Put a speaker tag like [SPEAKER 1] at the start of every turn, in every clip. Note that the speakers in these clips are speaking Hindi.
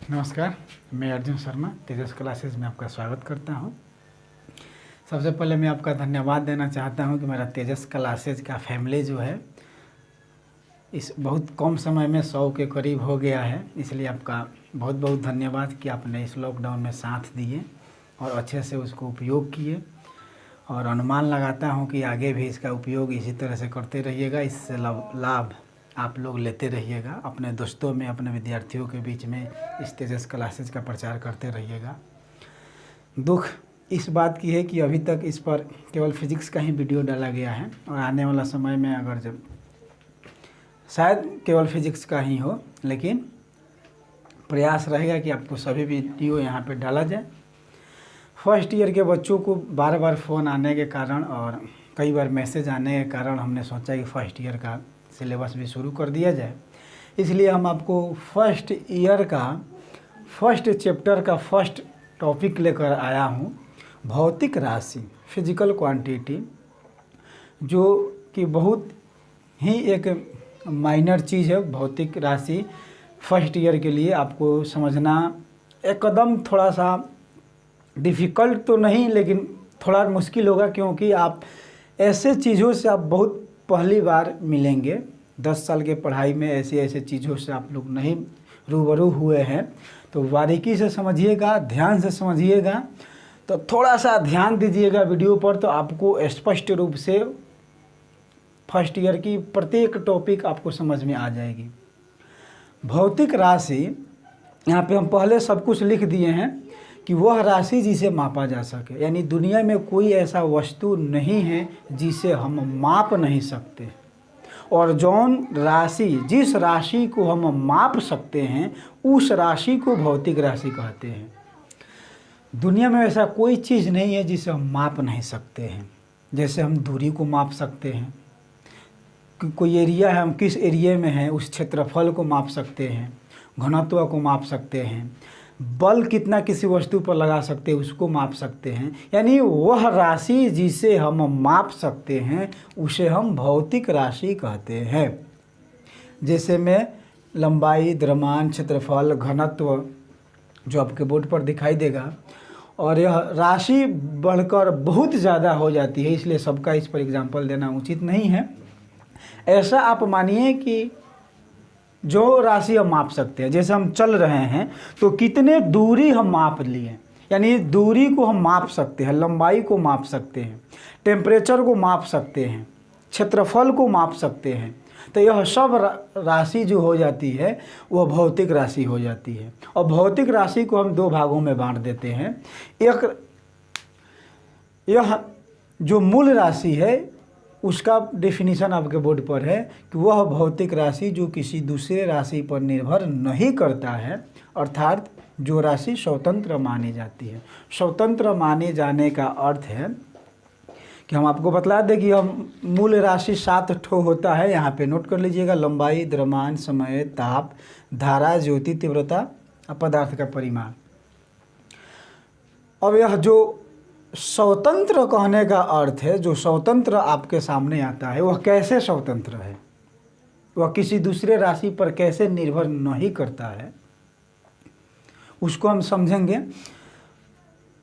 [SPEAKER 1] नमस्कार, मैं अर्जुन शर्मा तेजस क्लासेस में आपका स्वागत करता हूं। सबसे पहले मैं आपका धन्यवाद देना चाहता हूं कि मेरा तेजस क्लासेस का फैमिली जो है इस बहुत कम समय में 100 के करीब हो गया है। इसलिए आपका बहुत बहुत धन्यवाद कि आपने इस लॉकडाउन में साथ दिए और अच्छे से उसको उपयोग किए, और अनुमान लगाता हूं कि आगे भी इसका उपयोग इसी तरह से करते रहिएगा। इससे लाभ आप लोग लेते रहिएगा, अपने दोस्तों में, अपने विद्यार्थियों के बीच में इस तेजस क्लासेस का प्रचार करते रहिएगा। दुख इस बात की है कि अभी तक इस पर केवल फिजिक्स का ही वीडियो डाला गया है, और आने वाला समय में अगर जब शायद केवल फिजिक्स का ही हो, लेकिन प्रयास रहेगा कि आपको सभी वीडियो यहाँ पे डाला जाए। फर्स्ट ईयर के बच्चों को बार बार फ़ोन आने के कारण और कई बार मैसेज आने के कारण हमने सोचा कि फर्स्ट ईयर का सिलेबस भी शुरू कर दिया जाए। इसलिए हम आपको फर्स्ट ईयर का फर्स्ट चैप्टर का फर्स्ट टॉपिक लेकर आया हूँ, भौतिक राशि, फिजिकल क्वांटिटी, जो कि बहुत ही एक माइनर चीज़ है। भौतिक राशि फर्स्ट ईयर के लिए आपको समझना एकदम थोड़ा सा डिफ़िकल्ट तो नहीं, लेकिन थोड़ा मुश्किल होगा, क्योंकि आप ऐसे चीज़ों से आप बहुत पहली बार मिलेंगे। 10 साल के पढ़ाई में ऐसे चीज़ों से आप लोग नहीं रूबरू हुए हैं, तो बारीकी से समझिएगा, ध्यान से समझिएगा। तो थोड़ा सा ध्यान दीजिएगा वीडियो पर, तो आपको स्पष्ट रूप से फर्स्ट ईयर की प्रत्येक टॉपिक आपको समझ में आ जाएगी। भौतिक राशि, यहाँ पे हम पहले सब कुछ लिख दिए हैं कि वह राशि जिसे मापा जा सके, यानी दुनिया में कोई ऐसा वस्तु नहीं है जिसे हम माप नहीं सकते, और जौन राशि, जिस राशि को हम माप सकते हैं उस राशि को भौतिक राशि कहते हैं। दुनिया में ऐसा कोई चीज़ नहीं है जिसे हम माप नहीं सकते हैं। जैसे हम दूरी को माप सकते हैं, कोई एरिया है, हम किस एरिया में हैं उस क्षेत्रफल को माप सकते हैं, घनत्व को माप सकते हैं, बल कितना किसी वस्तु पर लगा सकते हैं उसको माप सकते हैं। यानी वह राशि जिसे हम माप सकते हैं उसे हम भौतिक राशि कहते हैं। जैसे में लंबाई, द्रव्यमान, क्षेत्रफल, घनत्व जो आपके बोर्ड पर दिखाई देगा, और यह राशि बढ़कर बहुत ज़्यादा हो जाती है, इसलिए सबका इस पर एग्जाम्पल देना उचित नहीं है। ऐसा आप मानिए कि जो राशि हम माप सकते हैं, जैसे हम चल रहे हैं तो कितने दूरी हम माप लिए, यानी दूरी को हम माप सकते हैं, लंबाई को माप सकते हैं, टेम्परेचर को माप सकते हैं, क्षेत्रफल को माप सकते हैं। तो यह सब राशि जो हो जाती है वह भौतिक राशि हो जाती है। और भौतिक राशि को हम दो भागों में बांट देते हैं। एक, यह जो मूल राशि है उसका डेफिनेशन आपके बोर्ड पर है कि वह भौतिक राशि जो किसी दूसरे राशि पर निर्भर नहीं करता है, अर्थात जो राशि स्वतंत्र मानी जाती है। स्वतंत्र माने जाने का अर्थ है कि हम आपको बतला दें कि हम मूल राशि 7 ठो होता है, यहाँ पे नोट कर लीजिएगा। लंबाई, द्रव्यमान, समय, ताप, धारा, ज्योति, तीव्रता और पदार्थ का परिमाण। अब यह जो स्वतंत्र कहने का अर्थ है, जो स्वतंत्र आपके सामने आता है वह कैसे स्वतंत्र है, वह किसी दूसरे राशि पर कैसे निर्भर नहीं करता है, उसको हम समझेंगे।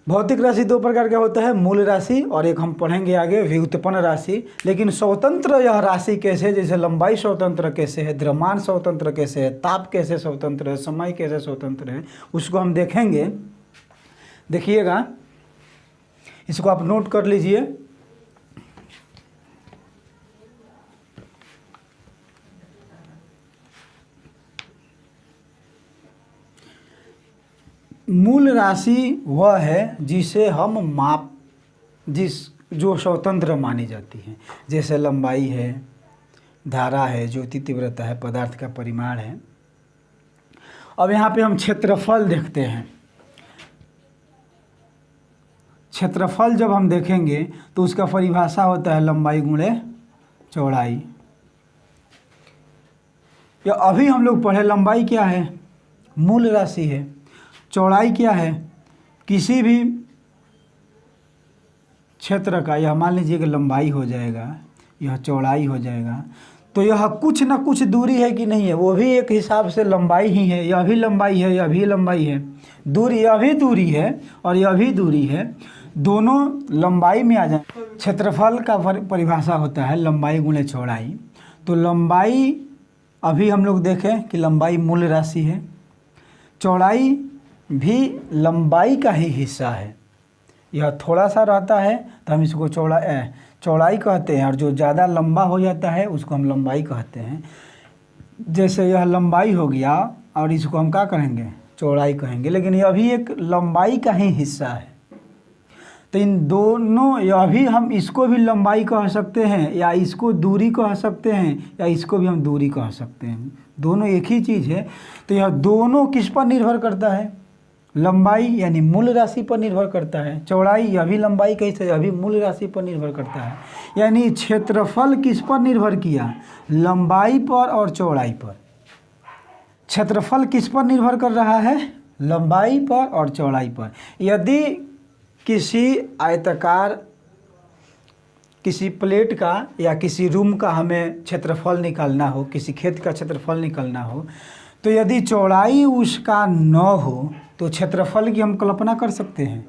[SPEAKER 1] भौतिक राशि दो प्रकार का होता है, मूल राशि और एक हम पढ़ेंगे आगे व्युत्पन्न राशि। लेकिन स्वतंत्र यह राशि कैसे, जैसे लंबाई स्वतंत्र कैसे है, द्रव्यमान स्वतंत्र कैसे है, ताप कैसे स्वतंत्र है, समय कैसे स्वतंत्र है, उसको हम देखेंगे। देखिएगा, इसको आप नोट कर लीजिए। मूल राशि वह है जिसे हम जो स्वतंत्र मानी जाती है, जैसे लंबाई है, धारा है, ज्योति तीव्रता है, पदार्थ का परिमाण है। अब यहाँ पे हम क्षेत्रफल देखते हैं। क्षेत्रफल जब हम देखेंगे तो उसका परिभाषा होता है लंबाई गुणे चौड़ाई। या अभी हम लोग पढ़े, लंबाई क्या है, मूल राशि है। चौड़ाई क्या है, किसी भी क्षेत्र का, यह मान लीजिए कि लंबाई हो जाएगा, यह चौड़ाई हो जाएगा, तो यह कुछ ना कुछ दूरी है कि नहीं है, वो भी एक हिसाब से लंबाई ही है। यह भी लंबाई है, यह भी लंबाई है, दूरी यह भी दूरी है और यह भी दूरी है, दोनों लंबाई में आ जाए। क्षेत्रफल का परिभाषा होता है लंबाई गुणे चौड़ाई। तो लंबाई अभी हम लोग देखें कि लंबाई मूल राशि है, चौड़ाई भी लंबाई का ही हिस्सा है। यह थोड़ा सा रहता है तो हम इसको चौड़ाई कहते हैं, और जो ज़्यादा लंबा हो जाता है उसको हम लंबाई कहते हैं। जैसे यह लंबाई हो गया और इसको हम क्या कहेंगे, चौड़ाई कहेंगे, लेकिन यह भी एक लंबाई का ही हिस्सा है। तो इन दोनों, यह भी हम इसको भी लंबाई कह सकते हैं, या इसको दूरी कह सकते हैं, या इसको भी हम दूरी कह सकते हैं, दोनों एक ही चीज़ है। तो यह दोनों किस पर निर्भर करता है, लंबाई यानी मूल राशि पर निर्भर करता है। चौड़ाई यह भी लंबाई का हिस्सा, यह भी मूल राशि पर निर्भर करता है। यानी क्षेत्रफल किस पर निर्भर किया, लंबाई पर और चौड़ाई पर। क्षेत्रफल किस पर निर्भर कर रहा है, लंबाई पर और चौड़ाई पर। यदि किसी आयताकार, किसी प्लेट का या किसी रूम का हमें क्षेत्रफल निकालना हो, किसी खेत का क्षेत्रफल निकालना हो, तो यदि चौड़ाई उसका न हो तो क्षेत्रफल की हम कल्पना कर सकते हैं,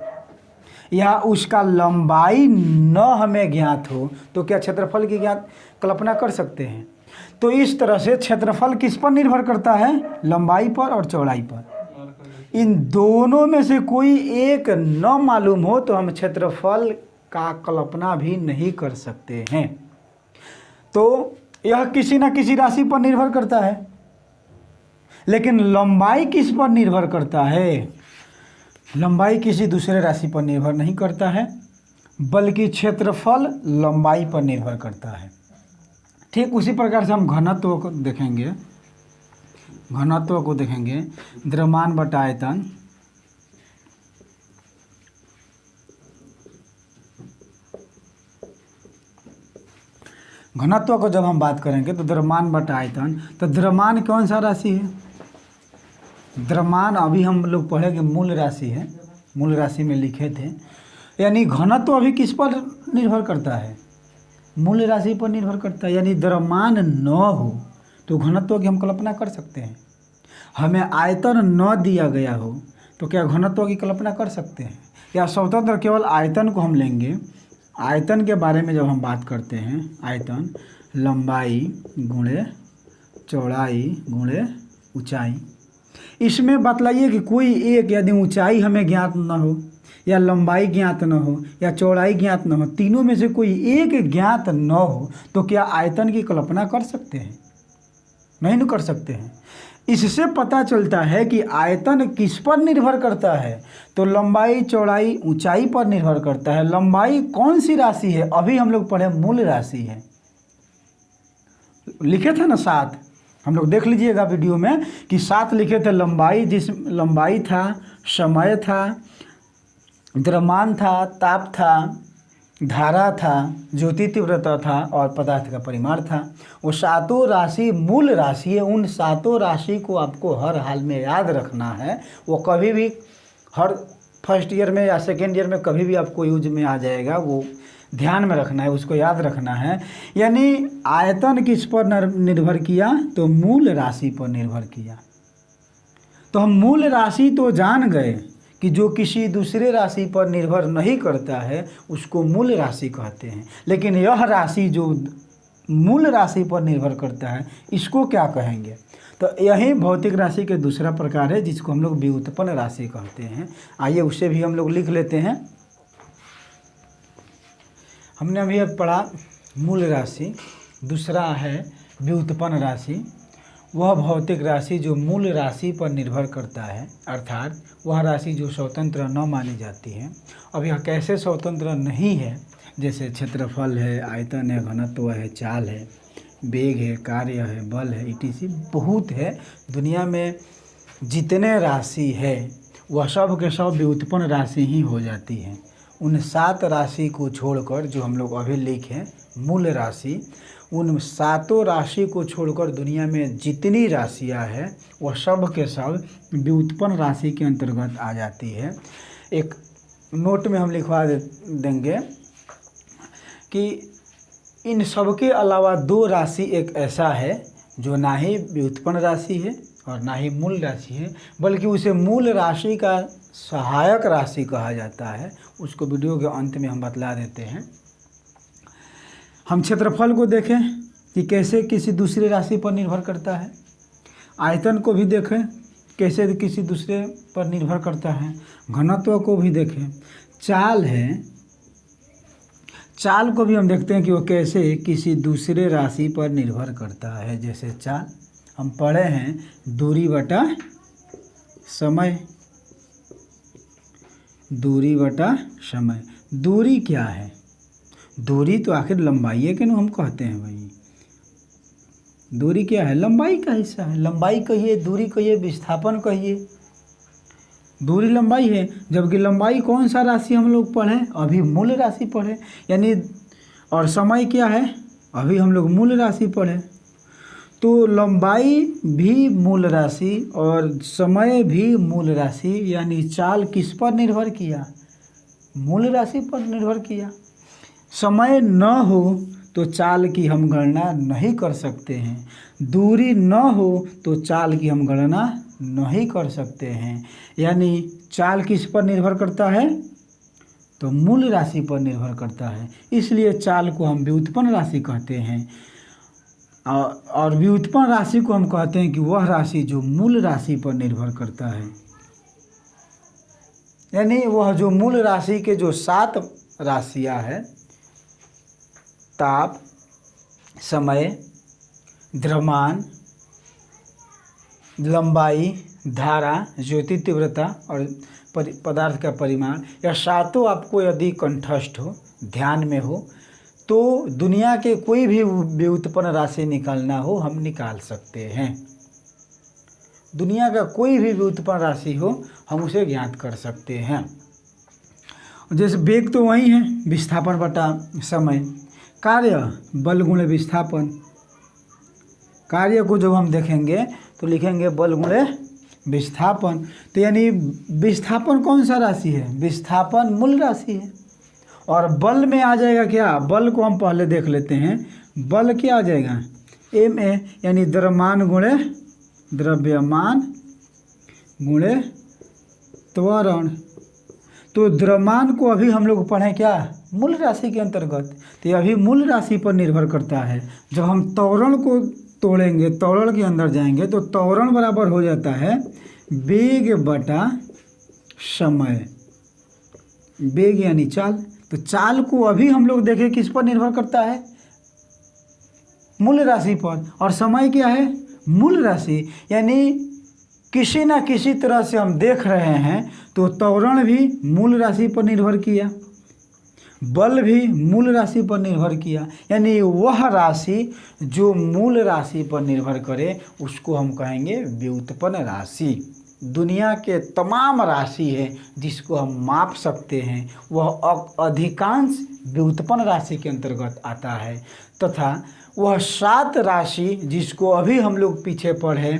[SPEAKER 1] या उसका लंबाई न हमें ज्ञात हो तो क्या क्षेत्रफल की कल्पना कर सकते हैं। तो इस तरह से क्षेत्रफल किस पर निर्भर करता है, लंबाई पर और चौड़ाई पर। इन दोनों में से कोई एक न मालूम हो तो हम क्षेत्रफल का कल्पना भी नहीं कर सकते हैं। तो यह किसी न किसी राशि पर निर्भर करता है, लेकिन लंबाई किस पर निर्भर करता है, लंबाई किसी दूसरे राशि पर निर्भर नहीं करता है, बल्कि क्षेत्रफल लंबाई पर निर्भर करता है। ठीक उसी प्रकार से हम घनत्व को देखेंगे, द्रव्यमान बटा आयतन। घनत्व को जब हम बात करेंगे तो द्रव्यमान बटा आयतन, तो द्रव्यमान कौन सा राशि है, द्रव्यमान अभी हम लोग पढ़ेंगे मूल राशि है, मूल राशि में लिखे थे। यानी घनत्व अभी किस पर निर्भर करता है, मूल राशि पर निर्भर करता है। यानी द्रव्यमान न हो तो घनत्व की हम कल्पना कर सकते हैं। हमें आयतन न दिया गया हो तो क्या घनत्व की कल्पना कर सकते हैं, या स्वतंत्र केवल आयतन को हम लेंगे। आयतन के बारे में जब हम बात करते हैं, आयतन लंबाई गुणे चौड़ाई गुणे ऊंचाई, इसमें बतलाइए कि कोई एक, यदि ऊंचाई हमें ज्ञात न हो, या लंबाई ज्ञात न हो, या चौड़ाई ज्ञात न हो, तीनों में से कोई एक ज्ञात न हो तो क्या आयतन की कल्पना कर सकते हैं, नहीं न कर सकते हैं। इससे पता चलता है कि आयतन किस पर निर्भर करता है, तो लंबाई चौड़ाई ऊंचाई पर निर्भर करता है। लंबाई कौन सी राशि है, अभी हम लोग पढ़े मूल राशि है, लिखे थे ना 7, हम लोग देख लीजिएगा वीडियो में कि 7 लिखे थे। लंबाई, जिस लंबाई था, समय था, द्रव्यमान था, ताप था, धारा था, ज्योति तीव्रता था और पदार्थ का परिमाण था। वो 7 राशि मूल राशि है। उन 7 राशि को आपको हर हाल में याद रखना है। वो कभी भी, हर फर्स्ट ईयर में या सेकेंड ईयर में कभी भी आपको यूज में आ जाएगा, वो ध्यान में रखना है, उसको याद रखना है। यानी आयतन किस पर निर्भर किया, तो मूल राशि पर निर्भर किया। तो हम मूल राशि तो जान गए कि जो किसी दूसरे राशि पर निर्भर नहीं करता है उसको मूल राशि कहते हैं, लेकिन यह राशि जो मूल राशि पर निर्भर करता है इसको क्या कहेंगे। तो यही भौतिक राशि के दूसरा प्रकार है जिसको हम लोग व्युत्पन्न राशि कहते हैं। आइए उसे भी हम लोग लिख लेते हैं। हमने अभी अब पढ़ा मूल राशि, दूसरा है व्युत्पन्न राशि। वह भौतिक राशि जो मूल राशि पर निर्भर करता है, अर्थात वह राशि जो स्वतंत्र न मानी जाती है। अब यह कैसे स्वतंत्र नहीं है, जैसे क्षेत्रफल है, आयतन है, घनत्व है, चाल है, वेग है, कार्य है, बल है, etc. बहुत है। दुनिया में जितने राशि है वह सब के सब व्युत्पन्न राशि ही हो जाती है। उन 7 राशि को छोड़कर जो हम लोग अभी लिखे मूल राशि, उन 7 राशि को छोड़कर दुनिया में जितनी राशियां हैं वह सब के सब व्युत्पन्न राशि के अंतर्गत आ जाती है। एक नोट में हम लिखवा देंगे कि इन सब के अलावा दो राशि एक ऐसा है जो ना ही व्युत्पन्न राशि है और ना ही मूल राशि है, बल्कि उसे मूल राशि का सहायक राशि कहा जाता है। उसको वीडियो के अंत में हम बतला देते हैं। हम क्षेत्रफल को देखें कि कैसे किसी दूसरी राशि पर निर्भर करता है। आयतन को भी देखें कैसे किसी दूसरे पर निर्भर करता है। घनत्व को भी देखें। चाल है, चाल को भी हम देखते हैं कि वो कैसे किसी दूसरे राशि पर निर्भर करता है। जैसे चाल हम पढ़े हैं दूरी बटा समय, दूरी बटा समय। दूरी क्या है? दूरी तो आखिर लंबाई है कि ना हम कहते हैं भाई। दूरी क्या है? लंबाई का हिस्सा है। लंबाई कहिए, दूरी कहिए, विस्थापन कहिए, दूरी लंबाई है। जबकि लंबाई कौन सा राशि हम लोग पढ़े? अभी मूल राशि पढ़े, यानी और समय क्या है? अभी हम लोग मूल राशि पढ़े। तो लंबाई भी मूल राशि और समय भी मूल राशि, यानी चाल किस पर निर्भर किया? मूल राशि पर निर्भर किया। समय न हो तो चाल की हम गणना नहीं कर सकते हैं। दूरी न हो तो चाल की हम गणना नहीं कर सकते हैं। यानी चाल किस पर निर्भर करता है? तो मूल राशि पर निर्भर करता है। इसलिए चाल को हम व्युत्पन्न राशि कहते हैं। और व्युत्पन्न राशि को हम कहते हैं कि वह राशि जो मूल राशि पर निर्भर करता है। यानी वह जो मूल राशि के जो 7 राशियां हैं, ताप, समय, द्रव्यमान, लंबाई, धारा, ज्योति तीव्रता और पदार्थ का परिमाण, यह 7 आपको यदि कंठस्थ हो, ध्यान में हो, तो दुनिया के कोई भी व्युत्पन्न राशि निकालना हो हम निकाल सकते हैं। दुनिया का कोई भी व्युत्पन्न राशि हो हम उसे ज्ञात कर सकते हैं। जैसे वेग तो वही है, विस्थापन बटा समय। कार्य बल गुणे विस्थापन। कार्य को जब हम देखेंगे तो लिखेंगे बल गुणे विस्थापन। तो यानी विस्थापन कौन सा राशि है? विस्थापन मूल राशि है। और बल में आ जाएगा क्या? बल को हम पहले देख लेते हैं। बल क्या आ जाएगा? MA, यानी द्रव्यमान गुणे द्रव्यमान गुणे त्वरण। तो द्रव्यमान को अभी हम लोग पढ़ें क्या? मूल राशि के अंतर्गत। तो ये अभी मूल राशि पर निर्भर करता है। जब हम त्वरण को तोड़ेंगे, त्वरण के अंदर जाएंगे, तो त्वरण बराबर हो जाता है वेग बटा समय। वेग यानी चाल। तो चाल को अभी हम लोग देखें किस पर निर्भर करता है? मूल राशि पर। और समय क्या है? मूल राशि। यानी किसी ना किसी तरह से हम देख रहे हैं तो त्वरण भी मूल राशि पर निर्भर किया, बल भी मूल राशि पर निर्भर किया। यानी वह राशि जो मूल राशि पर निर्भर करे उसको हम कहेंगे व्युत्पन्न राशि। दुनिया के तमाम राशि है जिसको हम माप सकते हैं, वह अधिकांश व्युत्पन्न राशि के अंतर्गत आता है। तथा वह 7 राशि जिसको अभी हम लोग पीछे पढ़े,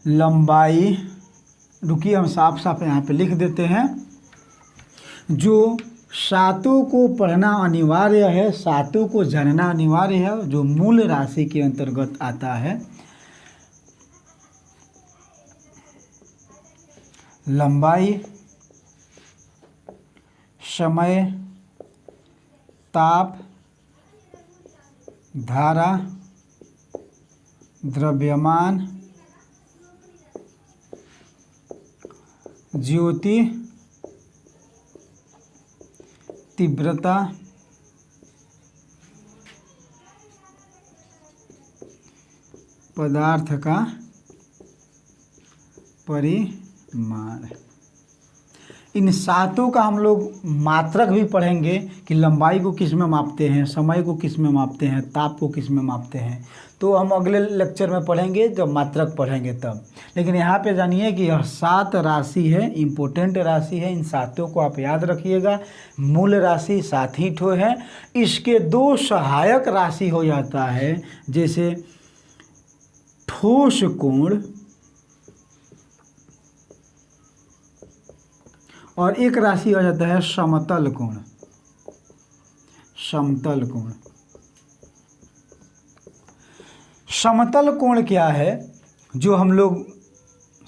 [SPEAKER 1] लंबाई, रुकिए हम साफ साफ यहाँ पे लिख देते हैं, जो 7 को पढ़ना अनिवार्य है, 7 को जानना अनिवार्य है, जो मूल राशि के अंतर्गत आता है। लंबाई, समय, ताप, धारा, द्रव्यमान, ज्योति तीव्रता, पदार्थ का परिमाण। इन 7 का हम लोग मात्रक भी पढ़ेंगे कि लंबाई को किस में मापते हैं, समय को किस में मापते हैं, ताप को किस में मापते हैं। तो हम अगले लेक्चर में पढ़ेंगे जब मात्रक पढ़ेंगे तब। लेकिन यहाँ पे जानिए कि यह 7 राशि है, इम्पोर्टेंट राशि है। इन 7 को आप याद रखिएगा। मूल राशि 7 ही ठो है। इसके 2 सहायक राशि हो जाता है, जैसे ठोस कोण और एक राशि हो जाता है समतल कोण। समतल कोण। समतल कोण क्या है? जो हम लोग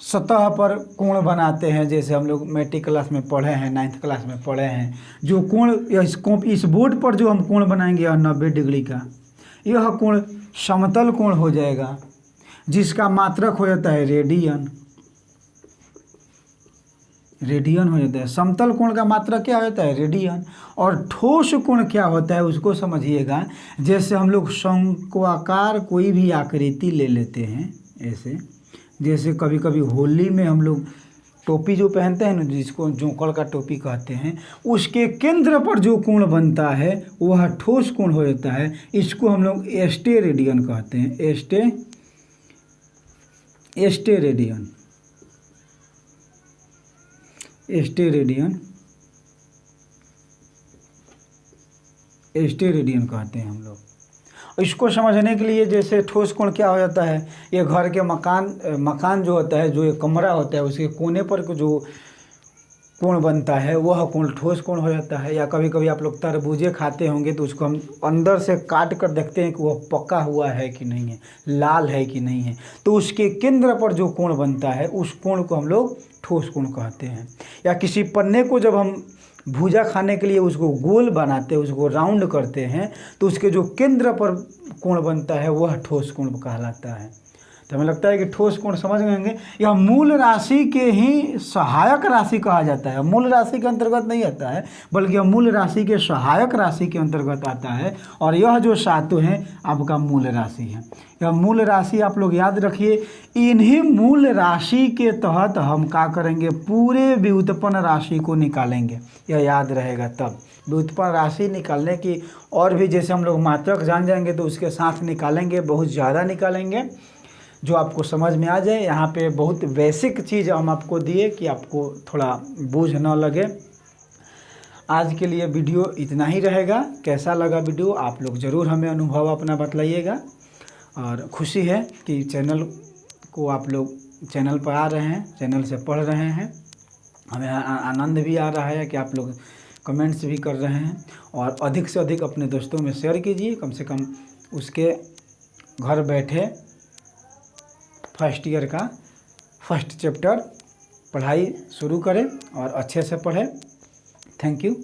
[SPEAKER 1] सतह पर कोण बनाते हैं, जैसे हम लोग मैट्रिक क्लास में पढ़े हैं, 9th क्लास में पढ़े हैं, जो कोण इस बोर्ड पर जो हम कोण बनाएंगे यह 90 डिग्री का, यह कोण समतल कोण हो जाएगा, जिसका मात्रक हो जाता है रेडियन। रेडियन हो जाता है। समतल कोण का मात्रक क्या होता है? रेडियन। और ठोस कोण क्या होता है उसको समझिएगा। जैसे हम लोग शंक्वाकार कोई भी आकृति ले लेते हैं, ऐसे जैसे कभी कभी होली में हम लोग टोपी जो पहनते हैं ना, जिसको जोंकड़ का टोपी कहते हैं, उसके केंद्र पर जो कोण बनता है वह ठोस कोण हो जाता है। इसको हम लोग एस्टे रेडियन कहते हैं। एस्टे रेडियन, एस्टे रेडियन कहते हैं हम लोग। इसको समझने के लिए जैसे ठोस कोण क्या हो जाता है, ये घर के मकान जो होता है, जो एक कमरा होता है, उसके कोने पर जो कोण बनता है वह कोण ठोस कोण हो जाता है। या कभी कभी आप लोग तरबूजे खाते होंगे तो उसको हम अंदर से काट कर देखते हैं कि वह पका हुआ है कि नहीं है, लाल है कि नहीं है, तो उसके केंद्र पर जो कोण बनता है उस कोण को हम लोग ठोस कोण कहते हैं। या किसी पन्ने को जब हम भुजा खाने के लिए उसको गोल बनाते हैं, उसको राउंड करते हैं, तो उसके जो केंद्र पर कोण बनता है वह ठोस कोण कहलाता है। तो हमें लगता है कि ठोस कोण समझ गए। यह मूल राशि के ही सहायक राशि कहा जाता है, मूल राशि के अंतर्गत नहीं आता है, बल्कि यह मूल राशि के सहायक राशि के अंतर्गत आता है। और यह जो सातों हैं आपका मूल राशि है। यह मूल राशि आप लोग याद रखिए। इन्हीं मूल राशि के तहत हम क्या करेंगे, पूरे व्युत्पन्न राशि को निकालेंगे। यह याद रहेगा तब। व्युत्पन्न राशि निकालने की और भी जैसे हम लोग मात्रक जान जाएंगे तो उसके साथ निकालेंगे, बहुत ज़्यादा निकालेंगे, जो आपको समझ में आ जाए। यहाँ पे बहुत बेसिक चीज़ हम आपको दिए कि आपको थोड़ा बोझ न लगे। आज के लिए वीडियो इतना ही रहेगा। कैसा लगा वीडियो आप लोग ज़रूर हमें अनुभव अपना बतलाइएगा। और खुशी है कि चैनल को आप लोग चैनल पर आ रहे हैं, चैनल से पढ़ रहे हैं। हमें आनंद भी आ रहा है कि आप लोग कमेंट्स भी कर रहे हैं। और अधिक से अधिक अपने दोस्तों में शेयर कीजिए, कम से कम उसके घर बैठे फर्स्ट ईयर का फर्स्ट चैप्टर पढ़ाई शुरू करें और अच्छे से पढ़ें। Thank you.